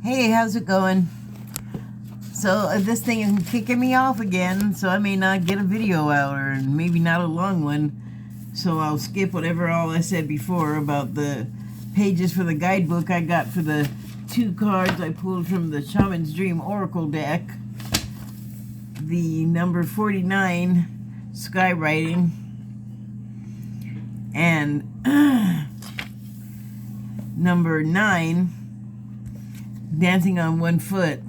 Hey, how's it going? So this thing is kicking me off again, so I may not get a video out, or maybe not a long one. So I'll skip whatever all I said before about the pages for the guidebook I got for the 2 cards I pulled from the Shaman's Dream Oracle deck. The number 49, Skywriting, and number 9, Dancing on One Foot.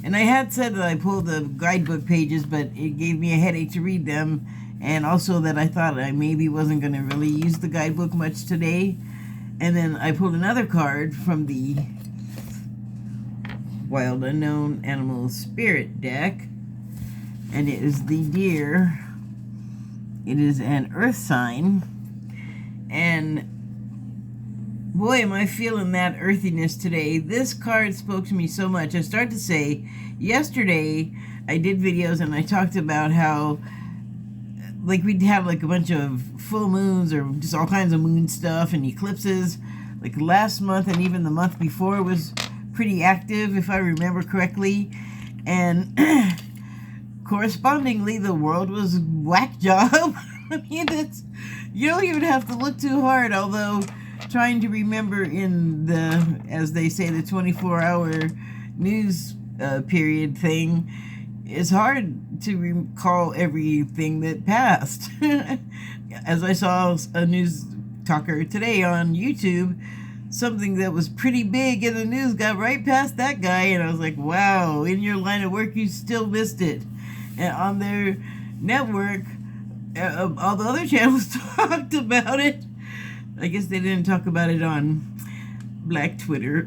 And I had said that I pulled the guidebook pages, but it gave me a headache to read them, and also that I thought I maybe wasn't going to really use the guidebook much today. And then I pulled another card from the Wild Unknown Animal Spirit deck, and it is the deer. It is an earth sign, and boy, am I feeling that earthiness today. This card spoke to me so much. I started to say, yesterday I did videos and I talked about how, like, we'd have like a bunch of full moons or just all kinds of moon stuff and eclipses. Like last month and even the month before was pretty active, if I remember correctly. And correspondingly, the world was whack job. I mean, you don't even have to look too hard, although trying to remember in the, as they say, the 24-hour news period thing, it's hard to recall everything that passed. As I saw a news talker today on YouTube, something that was pretty big in the news got right past that guy, and I was like, wow, in your line of work you still missed it. And on their network, all the other channels talked about it. I guess they didn't talk about it on Black Twitter.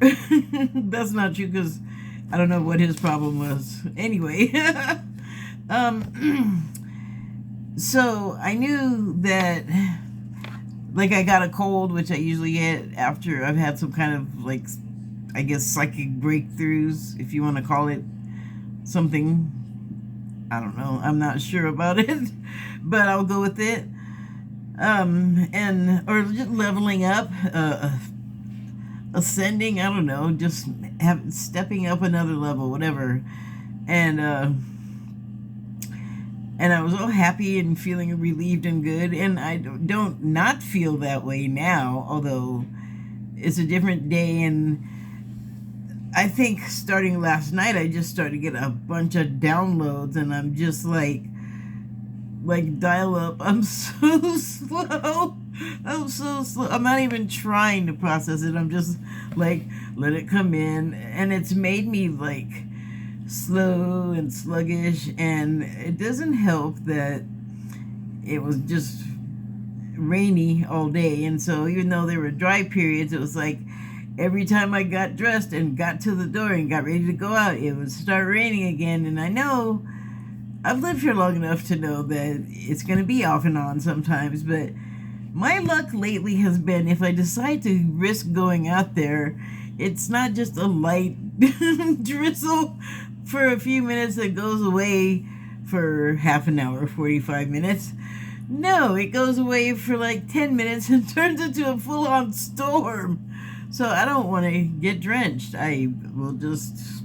That's not true, because I don't know what his problem was. Anyway, so I knew that, like, I got a cold, which I usually get after I've had some kind of, like, I guess, psychic breakthroughs, if you want to call it something. I don't know. I'm not sure about it, but I'll go with it. Or just leveling up, ascending, I don't know, just stepping up another level, whatever. And I was all happy and feeling relieved and good, and I don't not feel that way now, although it's a different day. And I think starting last night, I just started to get a bunch of downloads, and I'm just like dial up. I'm so slow. I'm so slow. I'm not even trying to process it. I'm just like, let it come in. And it's made me like slow and sluggish. And it doesn't help that it was just rainy all day. And so even though there were dry periods, it was like every time I got dressed and got to the door and got ready to go out, it would start raining again. And I know I've lived here long enough to know that it's going to be off and on sometimes, but my luck lately has been, if I decide to risk going out there, it's not just a light drizzle for a few minutes that goes away for half an hour, 45 minutes. No, it goes away for like 10 minutes and turns into a full-on storm. So I don't want to get drenched. I will just,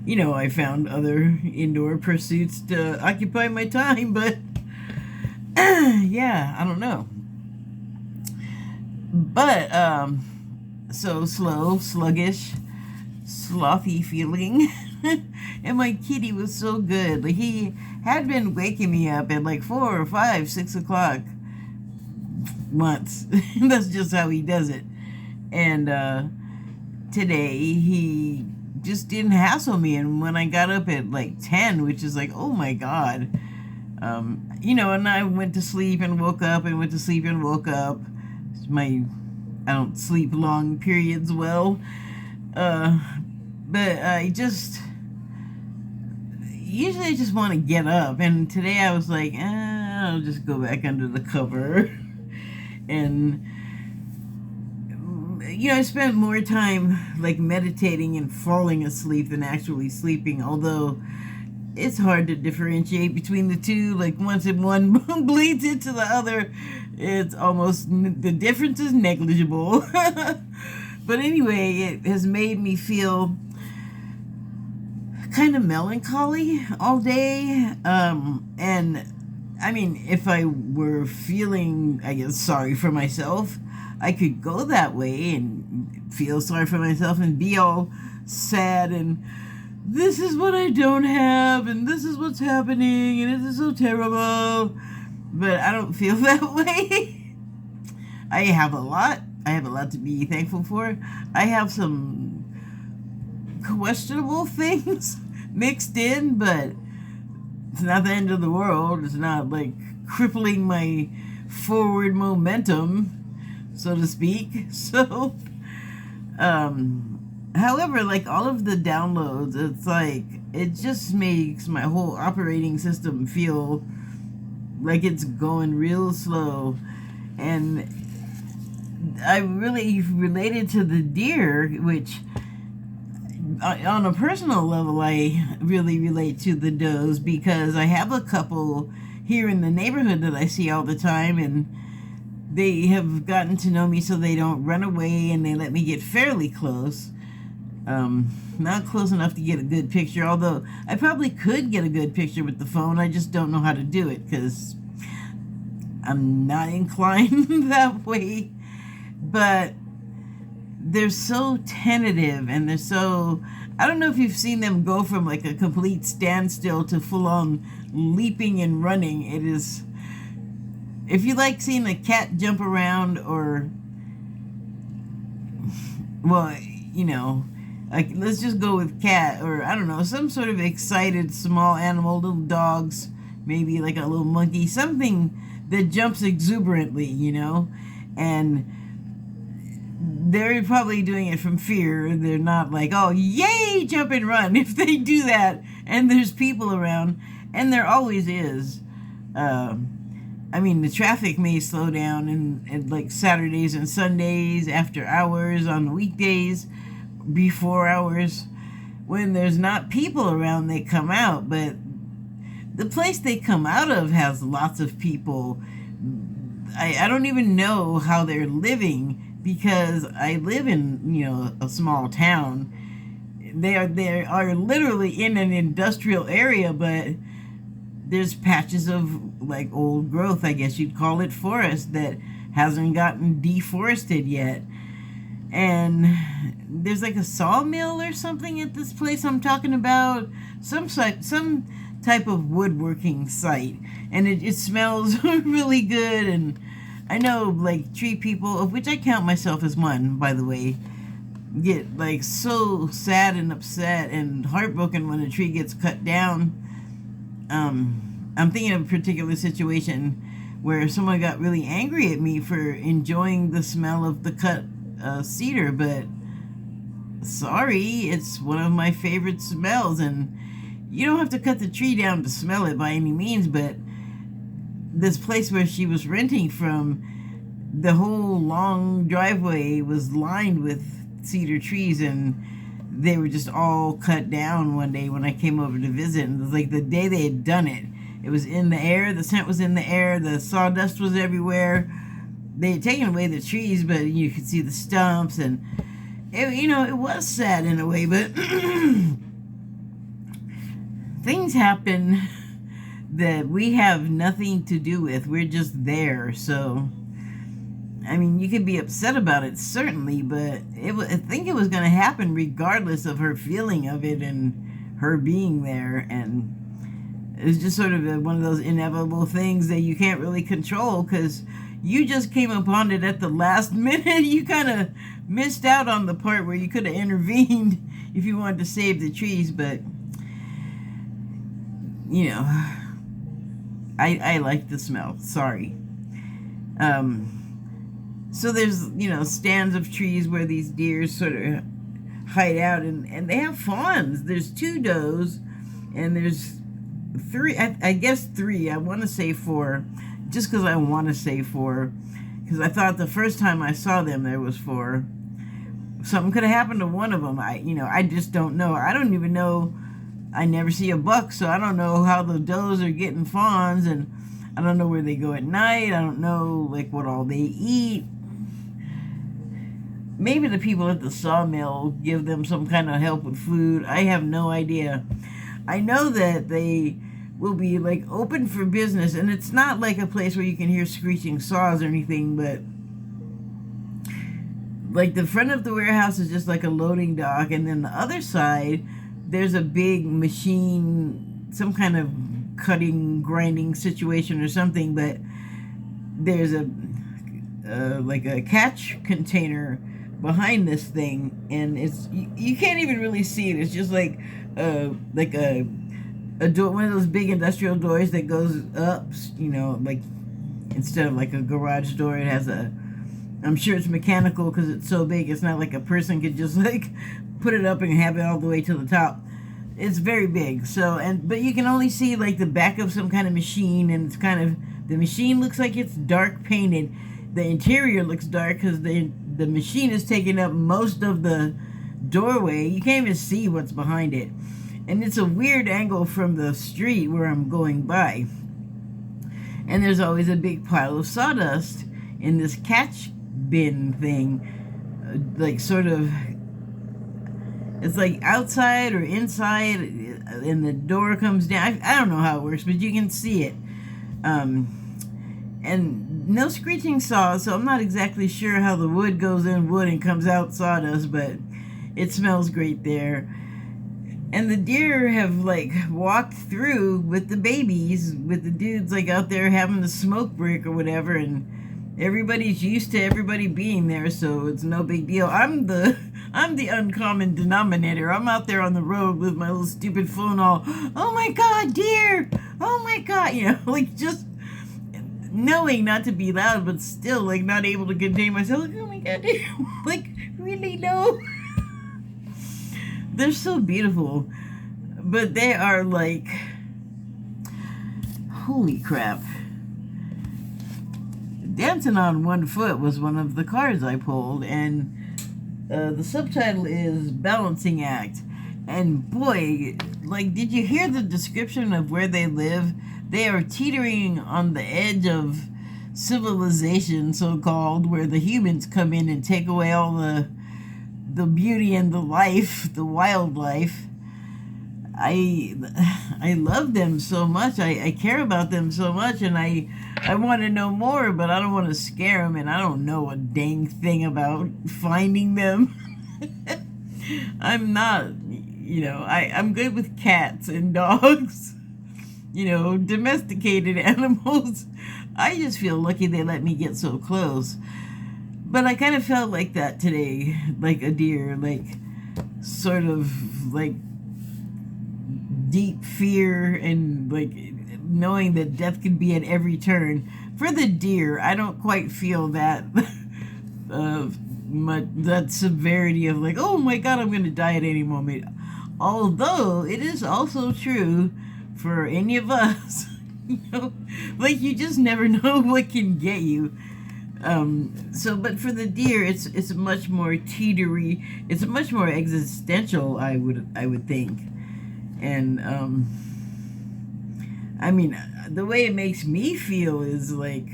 you know, I found other indoor pursuits to occupy my time, but yeah, I don't know. But so slow, sluggish, slothy feeling. And my kitty was so good. Like, he had been waking me up at like 4 or 5, 6 o'clock months. That's just how he does it. And today he just didn't hassle me, and when I got up at like 10, which is like, oh my god, you know, and I went to sleep and woke up and went to sleep and woke up. I don't sleep long periods well, but I usually just want to get up, and today I was like, I'll just go back under the cover. And you know, I spent more time like meditating and falling asleep than actually sleeping, although it's hard to differentiate between the two. Like, once one bleeds into the other, it's almost, the difference is negligible. But anyway, it has made me feel kind of melancholy all day. And I mean, if I were feeling, I guess, sorry for myself, I could go that way and feel sorry for myself and be all sad and this is what I don't have and this is what's happening and it is so terrible. But I don't feel that way. I have a lot. I have a lot to be thankful for. I have some questionable things mixed in, but it's not the end of the world. It's not like crippling my forward momentum, so to speak. So, however, like all of the downloads, it's like it just makes my whole operating system feel like it's going real slow. And I really related to the deer, which on a personal level, I really relate to the does because I have a couple here in the neighborhood that I see all the time, and they have gotten to know me so they don't run away and they let me get fairly close. Not close enough to get a good picture, although I probably could get a good picture with the phone. I just don't know how to do it because I'm not inclined that way. But they're so tentative and they're so, I don't know if you've seen them go from like a complete standstill to full on leaping and running. It is, if you like seeing a cat jump around or, well, you know, like let's just go with cat or I don't know, some sort of excited small animal, little dogs, maybe like a little monkey, something that jumps exuberantly, you know, and they're probably doing it from fear. They're not like, oh, yay, jump and run. If they do that and there's people around, and there always is. I mean, the traffic may slow down and like Saturdays and Sundays, after hours, on weekdays, before hours. When there's not people around, they come out. But the place they come out of has lots of people. I don't even know how they're living because I live in, you know, a small town. They are literally in an industrial area, but there's patches of like old growth, I guess you'd call it, forest that hasn't gotten deforested yet. And there's like a sawmill or something at this place I'm talking about, some type of woodworking site, and it smells really good. And I know like tree people, of which I count myself as one, by the way, get like so sad and upset and heartbroken when a tree gets cut down. I'm thinking of a particular situation where someone got really angry at me for enjoying the smell of the cut cedar, but sorry, it's one of my favorite smells. And you don't have to cut the tree down to smell it by any means, but this place where she was renting from, the whole long driveway was lined with cedar trees, and they were just all cut down one day when I came over to visit. And it was like the day they had done it. It was in the air, the scent was in the air, the sawdust was everywhere. They had taken away the trees, but you could see the stumps, and it, you know, it was sad in a way, but things happen that we have nothing to do with. We're just there. So, I mean, you could be upset about it, certainly, but I think it was going to happen regardless of her feeling of it and her being there. And it's just sort of one of those inevitable things that you can't really control because you just came upon it at the last minute. You kind of missed out on the part where you could have intervened if you wanted to save the trees, but you know, I like the smell. Sorry. So there's, you know, stands of trees where these deer sort of hide out, and they have fawns. There's 2 does, and there's 3, I guess 3. I want to say 4, just because I want to say 4, because I thought the first time I saw them there was 4. Something could have happened to one of them. I just don't know. I don't even know. I never see a buck, so I don't know how the does are getting fawns, and I don't know where they go at night. I don't know like what all they eat. maybe the people at the sawmill give them some kind of help with food. I have no idea. I know that they will be like open for business, and it's not like a place where you can hear screeching saws or anything, but like the front of the warehouse is just like a loading dock, and then the other side there's a big machine, some kind of cutting, grinding situation or something, but there's a like a catch container behind this thing, and it's you can't even really see it. It's just like a door, one of those big industrial doors that goes up, you know, like instead of like a garage door, it has a, I'm sure it's mechanical because it's so big. It's not like a person could just like put it up and have it all the way to the top. It's very big. So, but you can only see like the back of some kind of machine, and it's kind of, the machine looks like it's dark painted. The interior looks dark because the machine is taking up most of the doorway. You can't even see what's behind it. And it's a weird angle from the street where I'm going by. And there's always a big pile of sawdust in this catch bin thing. Like sort of, it's like outside or inside, and the door comes down. I don't know how it works, but you can see it. And no screeching saws, so I'm not exactly sure how the wood goes in wood and comes out sawdust, but it smells great there. And the deer have like walked through with the babies, with the dudes like out there having the smoke break or whatever, and everybody's used to everybody being there, so it's no big deal. I'm the uncommon denominator. I'm out there on the road with my little stupid phone all, oh my god, deer! Oh my god, you know, like just knowing not to be loud, but still like not able to contain myself. Like, oh my god, deer! Like, really no. They're so beautiful, but they are like, holy crap. Dancing on One Foot was one of the cards I pulled, and the subtitle is Balancing Act. And boy, like, did you hear the description of where they live? They are teetering on the edge of civilization, so-called, where the humans come in and take away all the beauty and the life, the wildlife. I love them so much. I care about them so much, and I want to know more, but I don't want to scare them, and I don't know a dang thing about finding them. I'm not, you know, I'm good with cats and dogs, you know, domesticated animals. I just feel lucky they let me get so close. But I kind of felt like that today, like a deer, like sort of like deep fear and like knowing that death could be at every turn. For the deer, I don't quite feel that that severity of like, oh my god, I'm going to die at any moment. Although it is also true for any of us, you know, like you just never know what can get you. But for the deer, it's much more teetery. It's much more existential, I would think. And I mean, the way it makes me feel is like,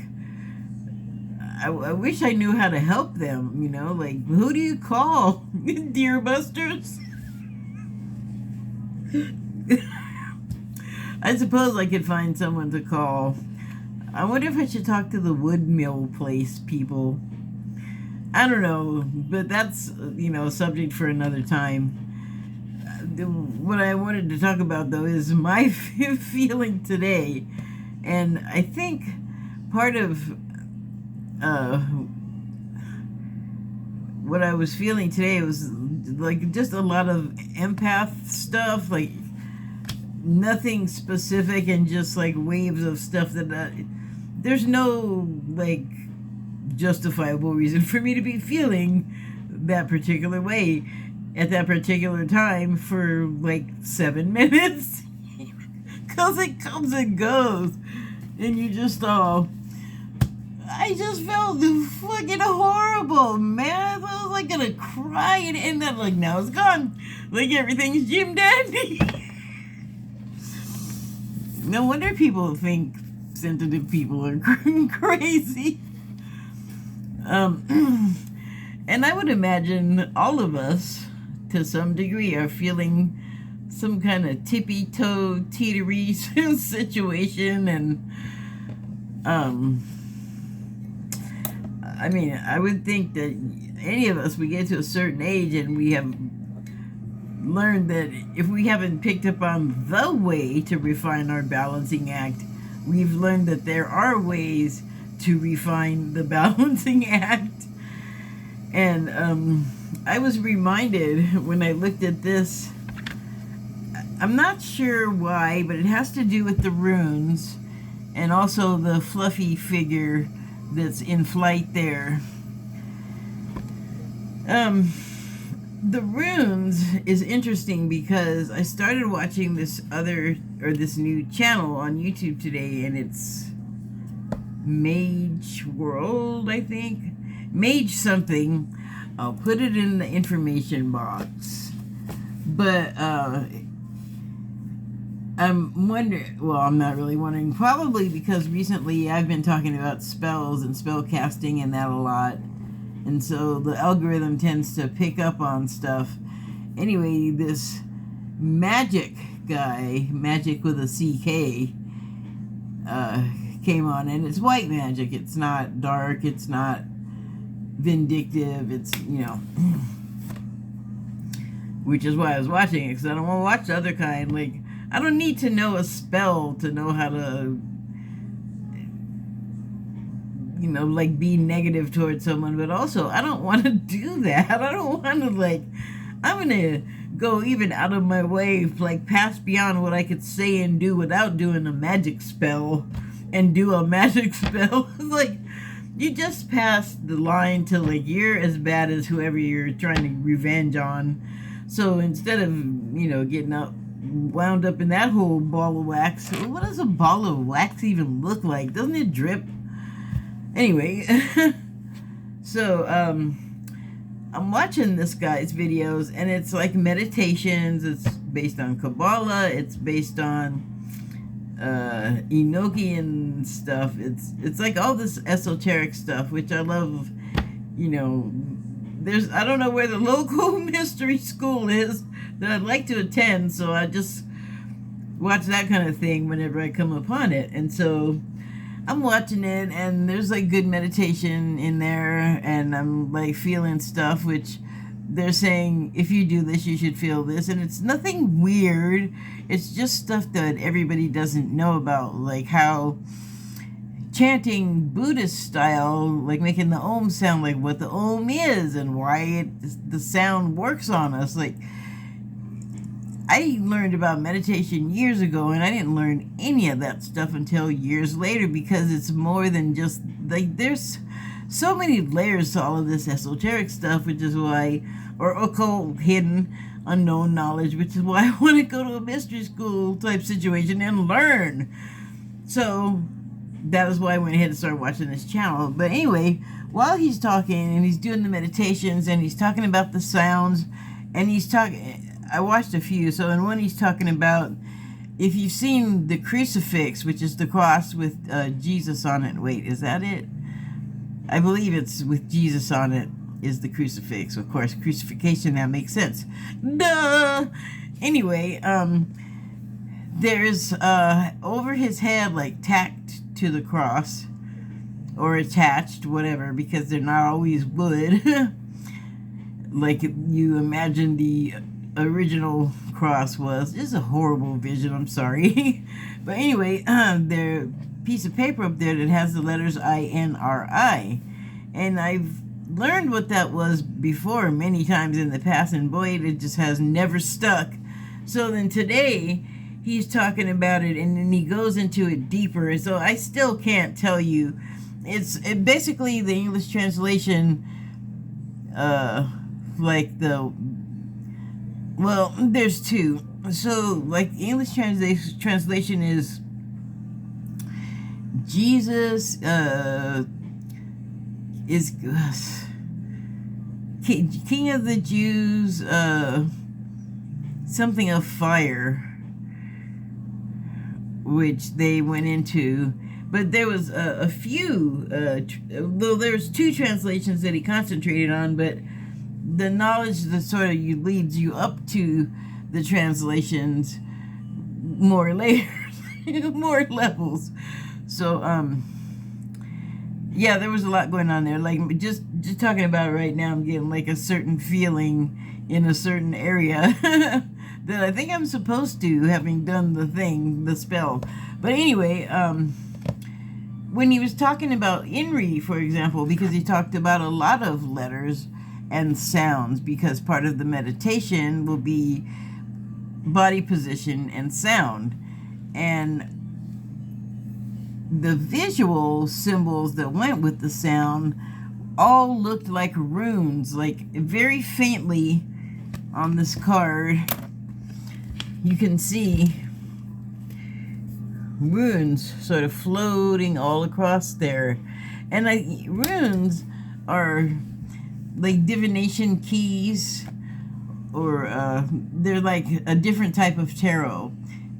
I wish I knew how to help them. You know, like, who do you call? Deer busters? I suppose I could find someone to call. I wonder if I should talk to the wood mill place people. I don't know, but that's, you know, a subject for another time. What I wanted to talk about, though, is my feeling today. And I think part of what I was feeling today was like just a lot of empath stuff, like nothing specific, and just like waves of stuff that there's no like justifiable reason for me to be feeling that particular way at that particular time for like 7 minutes. Because it comes and goes, and you just I just felt fucking horrible, man. I was like gonna cry, and then like now it's gone, like everything's Jim Dandy. No wonder people think sensitive people are crazy. And I would imagine all of us, to some degree, are feeling some kind of tippy-toe, teetery situation. And, I mean, I would think that any of us, we get to a certain age and we have learned that if we haven't picked up on the way to refine our balancing act, we've learned that there are ways to refine the balancing act. And I was reminded when I looked at this, I'm not sure why, but it has to do with the runes and also the fluffy figure that's in flight there. The runes is interesting because I started watching this new channel on YouTube today, and it's Mage World, I think. Mage something. I'll put it in the information box. But I'm wondering, well, I'm not really wondering, probably because recently I've been talking about spells and spell casting and that a lot. And so the algorithm tends to pick up on stuff. Anyway, this magic guy, magic with a CK, came on, and it's white magic. It's not dark, it's not vindictive, it's, you know, which is why I was watching it, because I don't want to watch the other kind. Like, I don't need to know a spell to know how to, you know, like, be negative towards someone, but also I don't want to do that. I don't want to, like, I'm gonna go even out of my way, like, pass beyond what I could say and do without doing a magic spell and do a magic spell. Like, you just passed the line to, like, you're as bad as whoever you're trying to revenge on. So instead of, you know, getting wound up in that whole ball of wax, what does a ball of wax even look like? Doesn't it drip? Anyway, so I'm watching this guy's videos, and it's like meditations. It's based on Kabbalah. It's based on Enochian stuff. It's like all this esoteric stuff, which I love. You know, I don't know where the local mystery school is that I'd like to attend, so I just watch that kind of thing whenever I come upon it. And so I'm watching it, and there's like good meditation in there, and I'm like feeling stuff, which they're saying, if you do this, you should feel this. And it's nothing weird. It's just stuff that everybody doesn't know about, like how chanting Buddhist style, like making the Om sound, like what the Om is and why the sound works on us. Like, I learned about meditation years ago, and I didn't learn any of that stuff until years later, because it's more than just, like, there's so many layers to all of this esoteric stuff, which is why, or occult, hidden, unknown knowledge, which is why I want to go to a mystery school type situation and learn. So that is why I went ahead and started watching this channel. But anyway, while he's talking and he's doing the meditations and he's talking about the sounds, and he's talking, I watched a few. So in one, he's talking about, if you've seen the crucifix, which is the cross with Jesus on it. Wait, is that it? I believe it's with Jesus on it is the crucifix. Of course, crucifixion, that makes sense. Duh! Anyway, there's over his head, like tacked to the cross, or attached, whatever, because they're not always wood. Like you imagine the original cross was. It's a horrible vision, I'm sorry. But anyway, there's a piece of paper up there that has the letters INRI. And I've learned what that was before many times in the past, and boy, it just has never stuck. So then today, he's talking about it, and then he goes into it deeper. So I still can't tell you. It's basically the English translation, like the, well, there's two. So, like, English translation is Jesus is King of the Jews, something of fire, which they went into. But there was a few, though there's two translations that he concentrated on, but the knowledge that sort of leads you up to the translations more layers, more levels. So, yeah, there was a lot going on there. Like, just talking about it right now, I'm getting like a certain feeling in a certain area that I think I'm supposed to, having done the spell. But anyway, when he was talking about Inri, for example, because he talked about a lot of letters and sounds, because part of the meditation will be body position and sound. And the visual symbols that went with the sound all looked like runes, like very faintly on this card. You can see runes sort of floating all across there. And runes are like divination keys, or they're like a different type of tarot,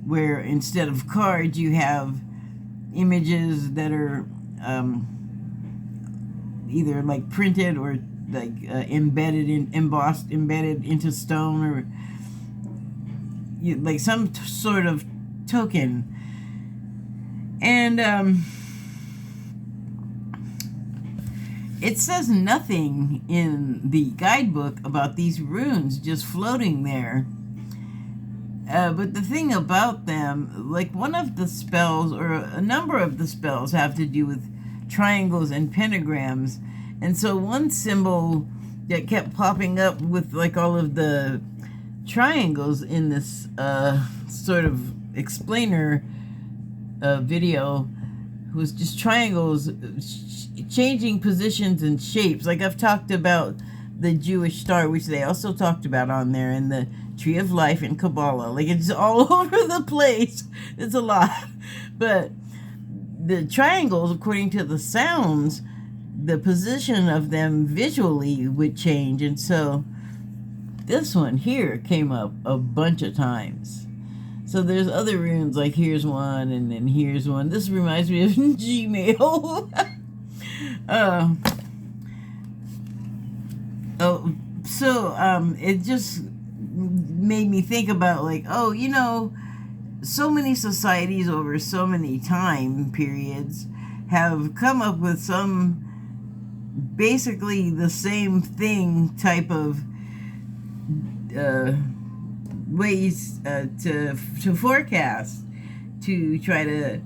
where instead of cards you have images that are either like printed or like embossed into stone, or like some sort of token. And it says nothing in the guidebook about these runes just floating there. But the thing about them, like one of the spells, or a number of the spells, have to do with triangles and pentagrams. And so one symbol that kept popping up with like all of the triangles in this sort of explainer video was just triangles changing positions and shapes. Like I've talked about the Jewish star, which they also talked about on there, and the tree of life in Kabbalah. Like it's all over the place. It's a lot. But the triangles, according to the sounds, the position of them visually would change. And so this one here came up a bunch of times. So there's other runes, like here's one, and then here's one. This reminds me of Gmail. It just made me think about like, oh, you know, so many societies over so many time periods have come up with some basically the same thing type of ways to forecast, to try to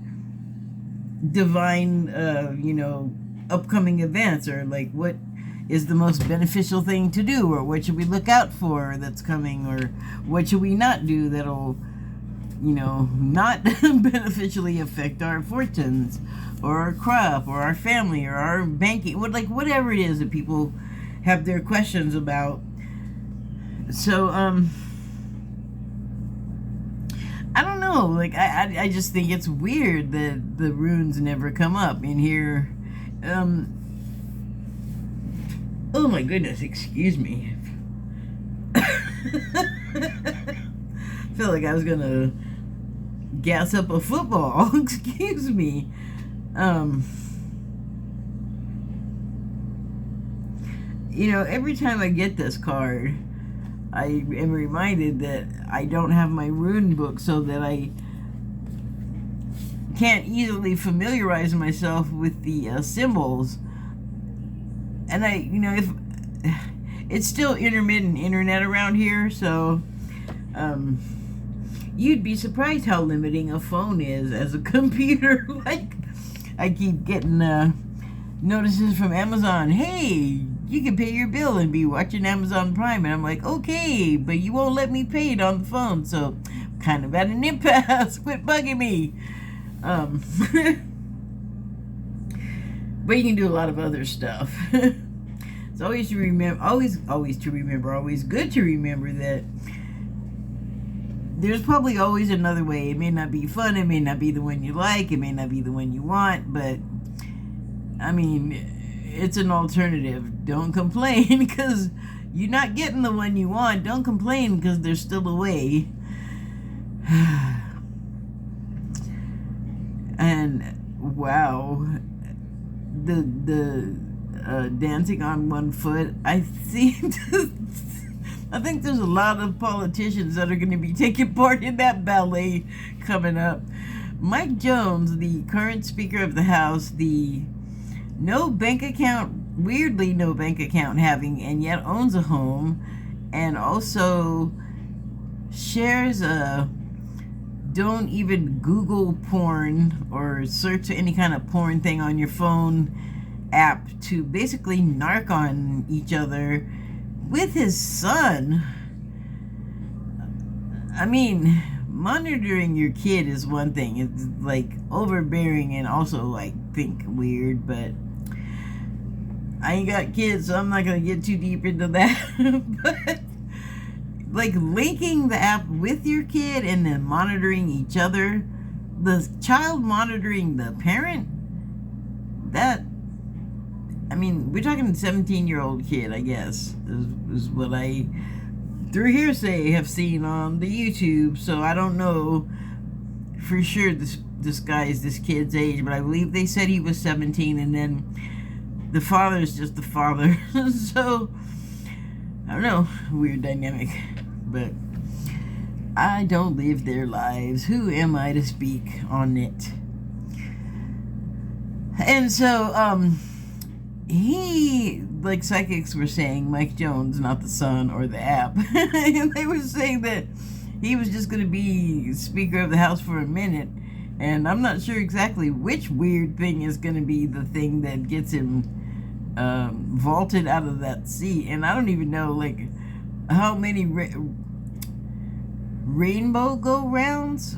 divine upcoming events, or like what is the most beneficial thing to do, or what should we look out for that's coming, or what should we not do that'll not beneficially affect our fortunes or our crop or our family or our banking, whatever it is that people have their questions about. So I don't know, like I just think it's weird that the runes never come up in here. Oh my goodness, excuse me. Felt like I was gonna gas up a football. Excuse me. Every time I get this card, I am reminded that I don't have my rune book, so that I can't easily familiarize myself with the symbols. And if it's still intermittent internet around here, so you'd be surprised how limiting a phone is as a computer. Like, I keep getting notices from Amazon, hey, you can pay your bill and be watching Amazon Prime. And I'm like, okay, but you won't let me pay it on the phone, so I'm kind of at an impasse. Quit bugging me. But you can do a lot of other stuff. It's always good to remember that there's probably always another way. It may not be fun, it may not be the one you like, it may not be the one you want, but I mean, it's an alternative. Don't complain because you're not getting the one you want. Don't complain because there's still a way. And wow, the dancing on one foot. I see. I think there's a lot of politicians that are going to be taking part in that ballet coming up. Mike Jones, the current Speaker of the House, the no bank account, weirdly no bank account having, and yet owns a home, and also shares a don't even Google porn or search any kind of porn thing on your phone app to basically narc on each other with his son. I mean, monitoring your kid is one thing. It's like overbearing and also like think weird, but I ain't got kids, so I'm not gonna get too deep into that. But like linking the app with your kid and then monitoring each other, the child monitoring the parent, that, I mean, we're talking 17-year-old kid, I guess, is what I, through hearsay, have seen on the YouTube. So I don't know for sure this guy is this kid's age, but I believe they said he was 17, and then the father is just the father. So I don't know, weird dynamic, but I don't live their lives. Who am I to speak on it? And so he, like psychics were saying, Mike Jones, not the son or the app, and they were saying that he was just going to be Speaker of the House for a minute, and I'm not sure exactly which weird thing is going to be the thing that gets him vaulted out of that seat. And I don't even know like how many rainbow go-rounds,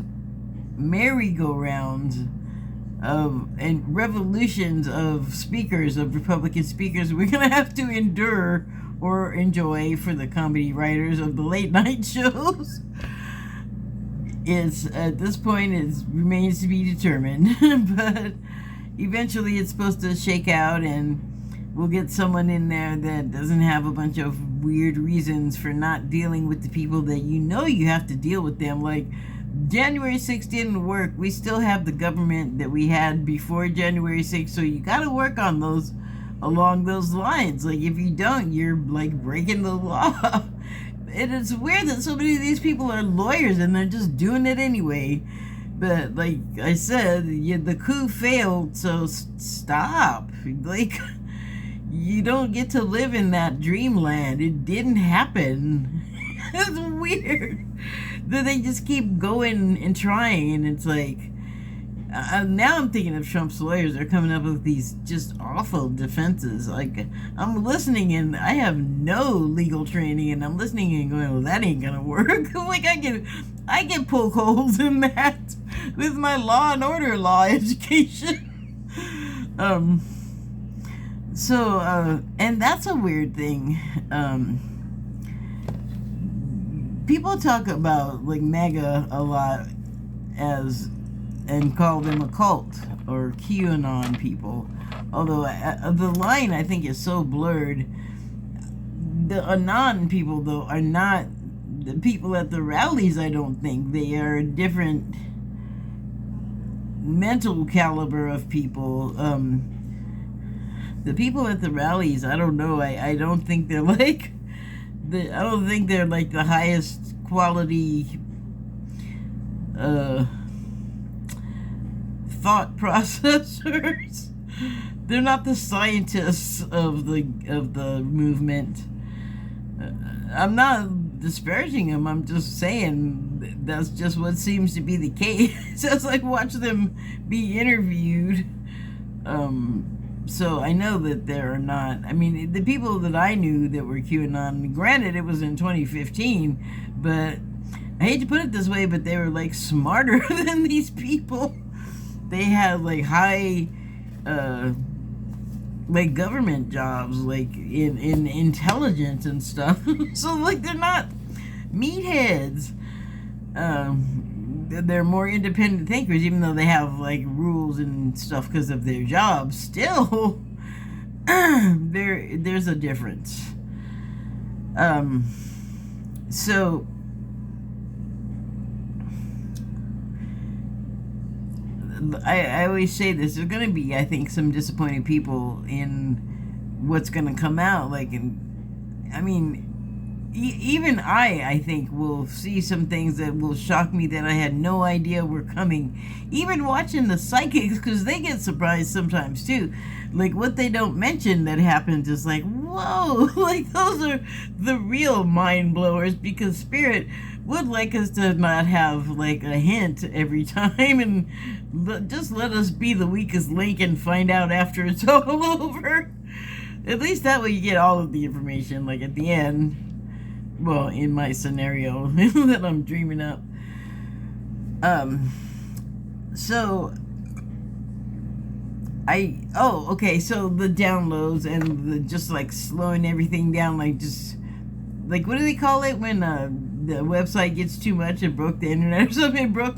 merry-go-rounds and revolutions of speakers, of Republican speakers we're gonna have to endure or enjoy for the comedy writers of the late night shows. It's at this point it remains to be determined. But eventually it's supposed to shake out, and we'll get someone in there that doesn't have a bunch of weird reasons for not dealing with the people that you know you have to deal with them. Like, January 6th didn't work. We still have the government that we had before January 6th, so you got to work on those along those lines. Like, if you don't, you're like breaking the law. And it's weird that so many of these people are lawyers and they're just doing it anyway. But like I said, the coup failed, so stop. Like, you don't get to live in that dreamland. It didn't happen. It's weird that they just keep going and trying, and it's like, now I'm thinking of Trump's lawyers are coming up with these just awful defenses. Like, I'm listening and I have no legal training, and I'm listening and going, well, that ain't gonna work. Like, I can poke holes in that with my law and order law education. And that's a weird thing. People talk about like MAGA a lot and call them a cult or QAnon people. Although the line I think is so blurred. The Anon people though are not the people at the rallies. I don't think they are a different mental caliber of people. The people at the rallies, I don't know. I don't think they're like I don't think they're like the highest quality thought processors. They're not the scientists of the movement. I'm not disparaging them. I'm just saying that's just what seems to be the case. As I watch them be interviewed. So I know that there are not, I mean, the people that I knew that were QAnon, granted it was in 2015, but I hate to put it this way, but they were like smarter than these people. They had like high, like government jobs, like in intelligence and stuff. So like they're not meatheads. They're more independent thinkers, even though they have like rules and stuff because of their jobs. Still, there's a difference. So I always say this, there's going to be, I think, some disappointed people in what's going to come out. Like, I mean, even I think, will see some things that will shock me that I had no idea were coming. Even watching the psychics, because they get surprised sometimes too. Like, what they don't mention that happens is like, whoa, like, those are the real mind blowers, because Spirit would like us to not have, like, a hint every time, and just let us be the weakest link and find out after it's all over. At least that way you get all of the information, like, at the end. Well, in my scenario that I'm dreaming up. So okay, so the downloads and the just like slowing everything down, like just like, what do they call it when the website gets too much? It broke the internet or something. It broke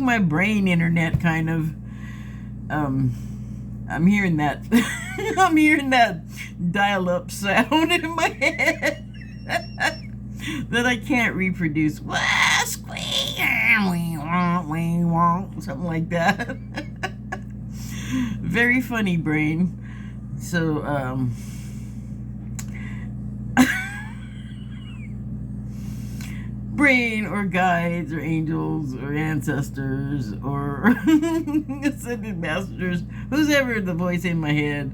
my brain internet, kind of. I'm hearing that. I'm hearing that dial-up sound in my head that I can't reproduce. Something like that. Very funny, brain. So, brain, or guides, or angels, or ancestors, or ascended masters, who's ever the voice in my head.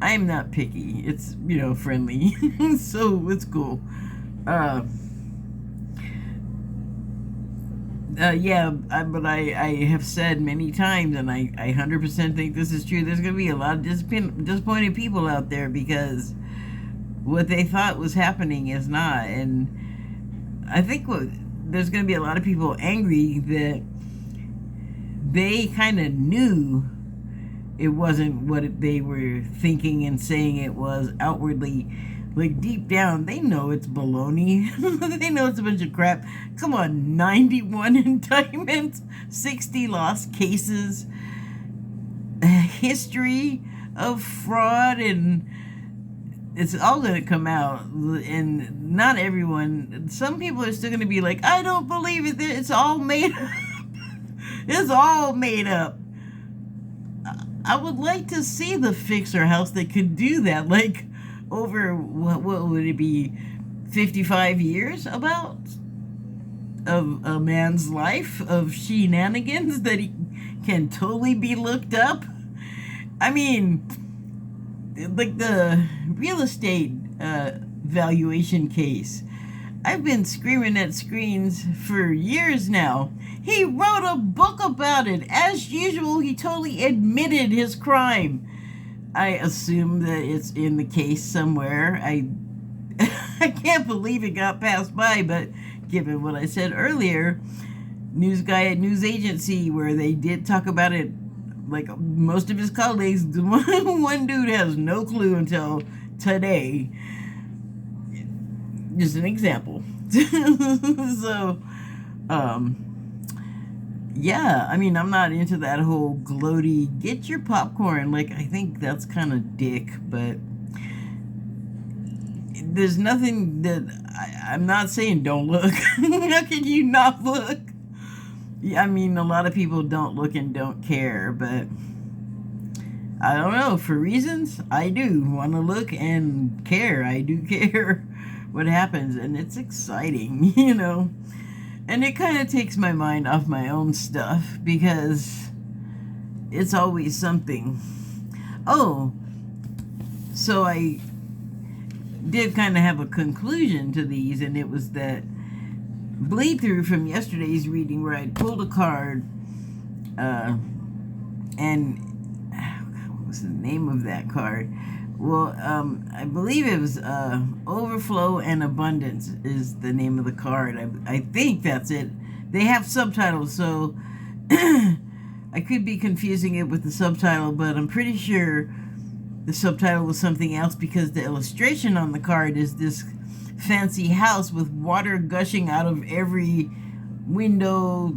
I'm not picky. It's, friendly. So it's cool. But I have said many times, and I 100% think this is true, there's going to be a lot of disappointed people out there, because what they thought was happening is not. And I think there's going to be a lot of people angry that they kind of knew it wasn't what they were thinking and saying it was outwardly. Like, deep down, they know it's baloney. They know it's a bunch of crap. Come on, 91 indictments, 60 lost cases, history of fraud, and it's all going to come out. And not everyone, some people are still going to be like, I don't believe it, it's all made up. It's all made up. I would like to see the fixer house that could do that, like, over, what would it be, 55 years about? Of a man's life of shenanigans that he can totally be looked up. I mean, like the real estate valuation case. I've been screaming at screens for years now. He wrote a book about it. As usual, he totally admitted his crime. I assume that it's in the case somewhere. I can't believe it got passed by, but given what I said earlier, news guy at news agency, where they did talk about it, like most of his colleagues, one dude has no clue until today. Just an example. So, yeah, I mean, I'm not into that whole gloaty, get your popcorn. Like, I think that's kind of dick, but there's nothing that, I'm not saying don't look. How can you not look? Yeah, I mean, a lot of people don't look and don't care, but I don't know, for reasons, I do want to look and care. I do care what happens, and it's exciting, And it kind of takes my mind off my own stuff, because it's always something. Oh, so I did kind of have a conclusion to these, and it was that bleed through from yesterday's reading, where I pulled a card, and what was the name of that card? Well, I believe it was Overflow and Abundance is the name of the card. I think that's it. They have subtitles, so I could be confusing it with the subtitle, but I'm pretty sure the subtitle was something else, because the illustration on the card is this fancy house with water gushing out of every window,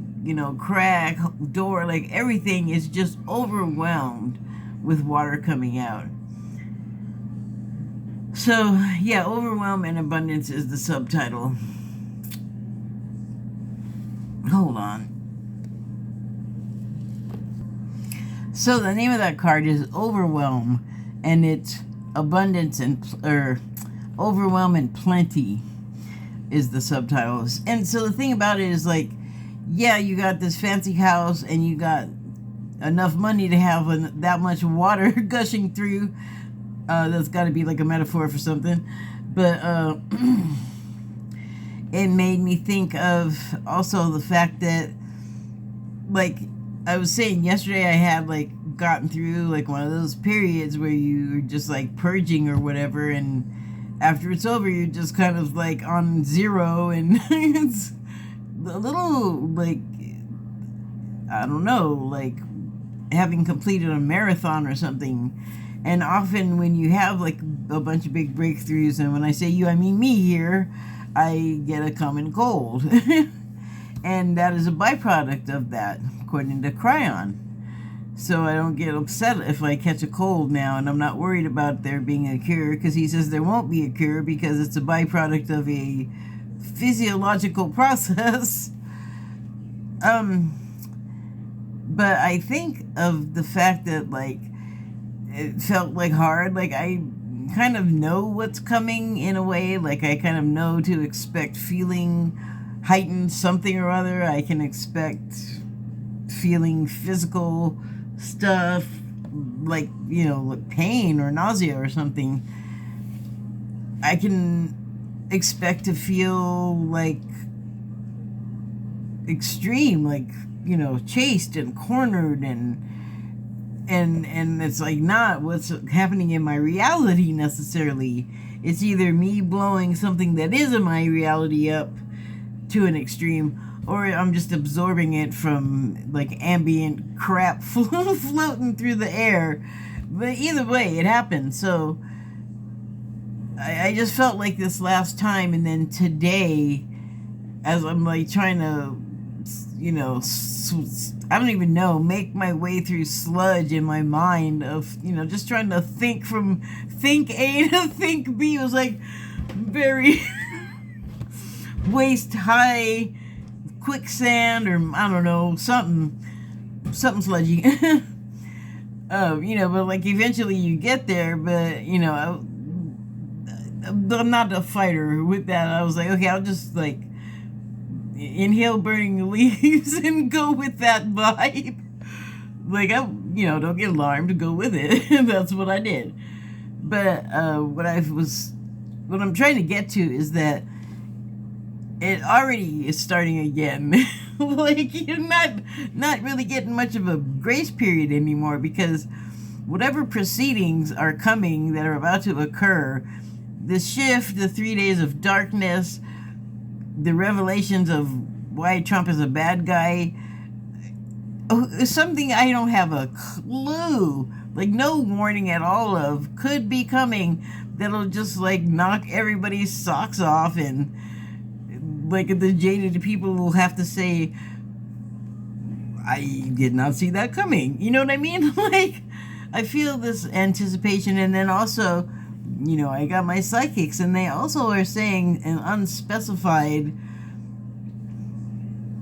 crack, door, like everything is just overwhelmed with water coming out. So, yeah, Overwhelm and Abundance is the subtitle. Hold on. So the name of that card is Overwhelm, and it's abundance or overwhelm and plenty is the subtitles. And so the thing about it is, like, yeah, you got this fancy house and you got enough money to have that much water gushing through. That's got to be like a metaphor for something. But it made me think of also the fact that, like I was saying yesterday, I had like gotten through like one of those periods where you're just like purging or whatever, and after it's over, you're just kind of like on zero, and it's a little like, I don't know, like having completed a marathon or something. And often when you have like a bunch of big breakthroughs, and when I say you, I mean me here, I get a common cold. And that is a byproduct of that, according to Cryon. So I don't get upset if I catch a cold now, and I'm not worried about there being a cure, because he says there won't be a cure because it's a byproduct of a physiological process. But I think of the fact that, like, it felt like hard, like I kind of know what's coming in a way, like I kind of know to expect feeling heightened something or other. I can expect feeling physical stuff, like, you know, like pain or nausea or something. I can expect to feel like extreme, like, you know, chased and cornered, and it's like not what's happening in my reality necessarily. It's either me blowing something that is in my reality up to an extreme, or I'm just absorbing it from like ambient crap floating through the air. But either way, it happened. So I just felt like this last time, and then today, as I'm like trying to, you know, I don't even know, make my way through sludge in my mind of, you know, just trying to think from think A to think B. It was like very waist high quicksand, or I don't know, something sludgy. You know, but like eventually you get there. But, you know, I'm not a fighter with that. I was like, okay, I'll just like inhale burning leaves and go with that vibe. Like, I, you know, don't get alarmed, go with it. That's what I did. But what I'm trying to get to is that it already is starting again. Like, you're not really getting much of a grace period anymore, because whatever proceedings are coming that are about to occur, the shift, the 3 days of darkness, the revelations of why Trump is a bad guy, something I don't have a clue, like no warning at all of, could be coming that'll just like knock everybody's socks off, and like the jaded people will have to say, I did not see that coming. You know what I mean? Like, I feel this anticipation. And then also, you know, I got my psychics, and they also are saying an unspecified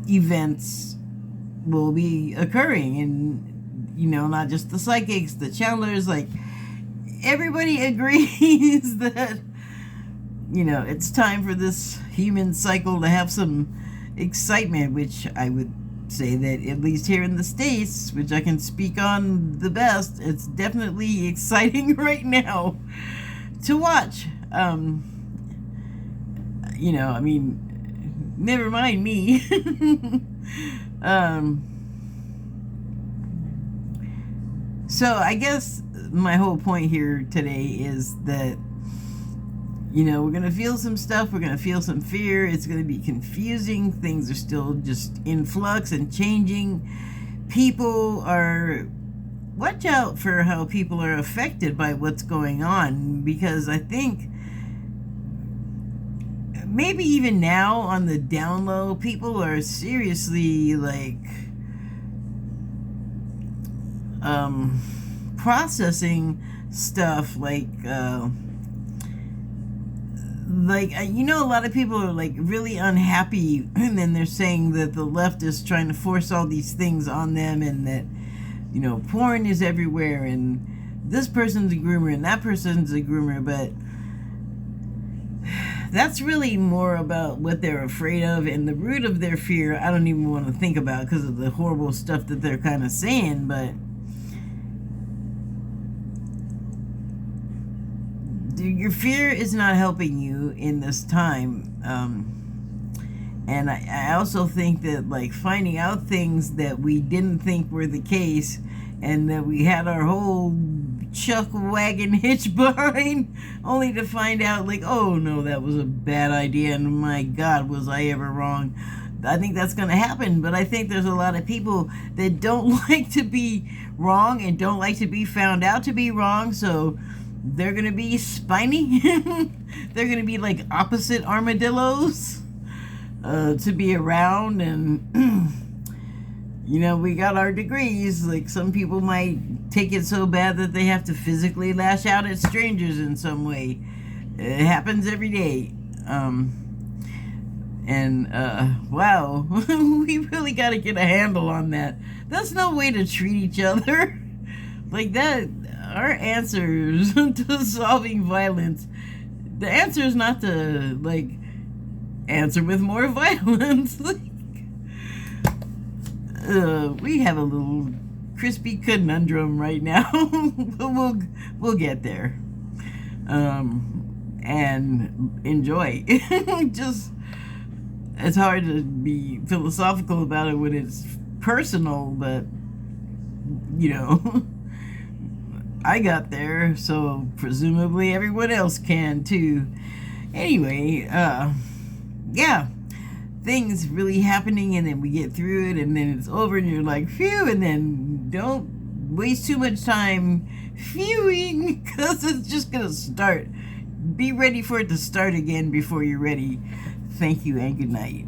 events will be occurring. And, you know, not just the psychics, the channelers, like everybody agrees that, you know, it's time for this human cycle to have some excitement, which I would say that at least here in the States, which I can speak on the best, it's definitely exciting right now to watch. You know, I mean, never mind me. So I guess my whole point here today is that, you know, we're going to feel some stuff. We're going to feel some fear. It's going to be confusing. Things are still just in flux and changing. People are... Watch out for how people are affected by what's going on, because I think maybe even now on the down low, people are seriously like processing stuff, like you know, a lot of people are like really unhappy, and then they're saying that the left is trying to force all these things on them, and that porn is everywhere, and this person's a groomer and that person's a groomer, but that's really more about what they're afraid of, and the root of their fear I don't even want to think about because of the horrible stuff that they're kind of saying. But your fear is not helping you in this time. And I also think that, like, finding out things that we didn't think were the case and that we had our whole chuck wagon hitch behind, only to find out, like, oh no, that was a bad idea, and my God, was I ever wrong. I think that's going to happen, but I think there's a lot of people that don't like to be wrong and don't like to be found out to be wrong, so they're going to be spiny. They're going to be like opposite armadillos to be around. And we got our degrees. Like, some people might take it so bad that they have to physically lash out at strangers in some way. It happens every day. Wow, we really got to get a handle on that. That's no way to treat each other. Like that, our answers to solving violence, the answer is not to, like, answer with more violence. We have a little crispy conundrum right now, but we'll get there. And enjoy. Just, it's hard to be philosophical about it when it's personal, but I got there, so presumably everyone else can too. Anyway, yeah, things really happening, and then we get through it, and then it's over, and you're like, phew, and then don't waste too much time phuing, because it's just gonna start. Be ready for it to start again before you're ready. Thank you, and good night.